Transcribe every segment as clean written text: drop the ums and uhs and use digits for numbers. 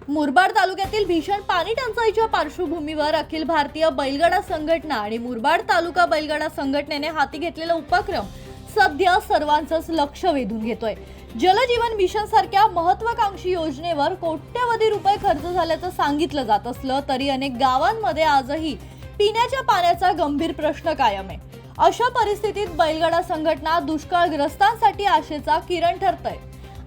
मुरबाड तालुक्यातील भीषण पाणी टंचाईच्या पार्श्वभूमीवर अखिल भारतीय बैलगाडा संघटना आणि मुरबाड तालुका बैलगाडा संघटनेने हाती घेतलेला उपक्रम सध्या सर्वांचंच लक्ष वेधून घेतोय। जलजीवन मिशन सारख्या महत्त्वाकांक्षी योजनेवर कोट्यवधी रुपये खर्च झाल्याचं सांगितलं जात असलं तरी अनेक गावांमध्ये आजही पिण्याच्या पाण्याचा गंभीर प्रश्न कायम आहे। अशा परिस्थितीत बैलगाडा संघटना दुष्काळग्रस्तांसाठी आशेचा किरण ठरतंय।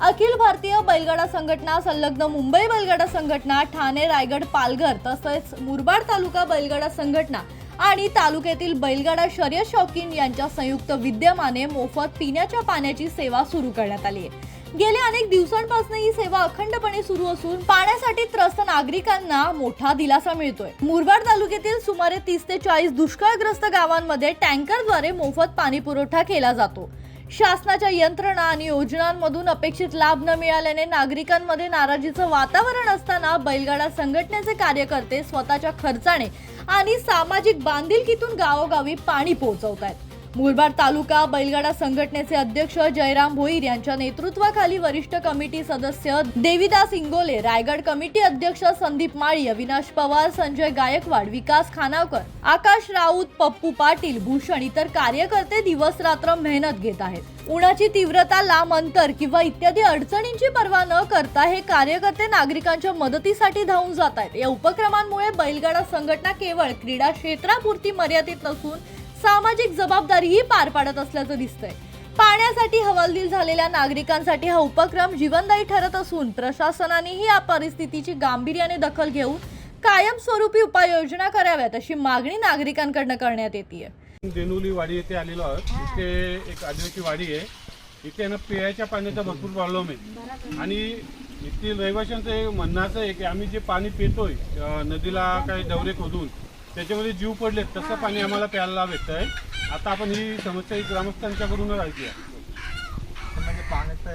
अखिल भारतीय बैलगाडा संघटना, संलग्न मुंबई बैलगाडा संघटना, ठाणे, रायगड, पालघर तसेच मुरबाड तालुका बैलगाडा संघटना आणि तालुक्यातील बैलगाडा शर्यत शौकीन यांच्या संयुक्त विद्यमाने मोफत पिण्याच्या पाण्याची सेवा सुरू करण्यात आली आहे। गेल्या अनेक दिवसांपासून ही सेवा अखंडपणे सुरू असून पाण्यासाठी त्रस्त नागरिकांना मोठा दिलासा मिळतोय। मुरबाड तालुक्यातील सुमारे 30 ते 40 दुष्काळग्रस्त गावांमध्ये टँकरद्वारे मोफत पाणी पुरवठा केला जातो। शासनाच्या यंत्रणा आणि योजनांमधून अपेक्षित लाभ न मिळाल्याने नागरिकांमध्ये नाराजीचं वातावरण असताना बैलगाडा संघटनेचे कार्यकर्ते स्वतःच्या खर्चाने आणि सामाजिक बांधिलकीतून गावोगावी पाणी पोहोचवतात। मुरबाड तालुका बैलगाडा संघटनेचे अध्यक्ष जयराम भोईर यांच्या नेतृत्वाखाली वरिष्ठ कमिटी सदस्य देवीदास इंगोले, रायगड कमिटी अध्यक्ष संदीप माळी, अविनाश पवार, संजय गायकवाड, विकास खानावकर, आकाश राऊत, पप्पू पाटील, भूषण इतर कार्यकर्ते दिवस रात्र मेहनत घेत आहेत। उन्हाची तीव्रता, लांब अंतर किंवा इत्यादी अडचणींची पर्वा न करता हे कार्यकर्ते नागरिकांच्या मदतीसाठी धावून जात आहेत। या उपक्रमांमुळे बैलगाडा संघटना केवळ क्रीडा क्षेत्रापुरती मर्यादित नसून सामाजिक जबाबदारीही पार पाडत असल्याचं दिसतंय। पाण्यासाठी हवालदिल झालेल्या नागरिकांसाठी हा उपक्रम जीवनदायी ठरत असून प्रशासनानेही या परिस्थितीची गांभीर्याने दखल घेऊन कायमस्वरूपी उपाययोजना कराव्यात अशी मागणी नागरिकांकडून करण्यात येते। देनुली वाडी येथे आलेलो आहोत। इथे एक आदिवासी वाडी आहे। इथे ना पिण्याच्या पाण्याचा भरपूर प्रॉब्लेम आहे आणि इथील रहिवाशांचं म्हणणं असं आहे की आम्ही जे पाणी पितोय नदीला काही डवरे खोदून त्याच्यामध्ये जीव पडलेत तसं पाणी आम्हाला प्यायला भेटतंय। आता आपण ही समस्या ग्रामस्थांच्याकडूनच ऐकूया। म्हणजे पाण्याचा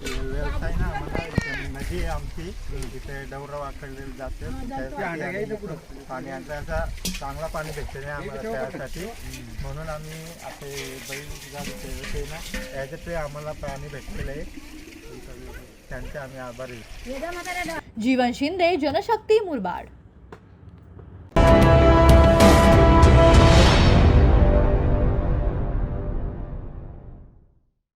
व्यवसाय ना आम्हाला नदी आहे आमची, तिथे डवरा वाकडलेलं जातं पाण्याचा असा चांगला पाणी भेटते नाही आम्हाला त्यासाठी, म्हणून आम्ही असे बैल ना याच्यात आम्हाला पाणी भेटलेलं आहे, त्यांचे आम्ही आभारी। जीवन शिंदे, जनशक्ती, मुरबाड।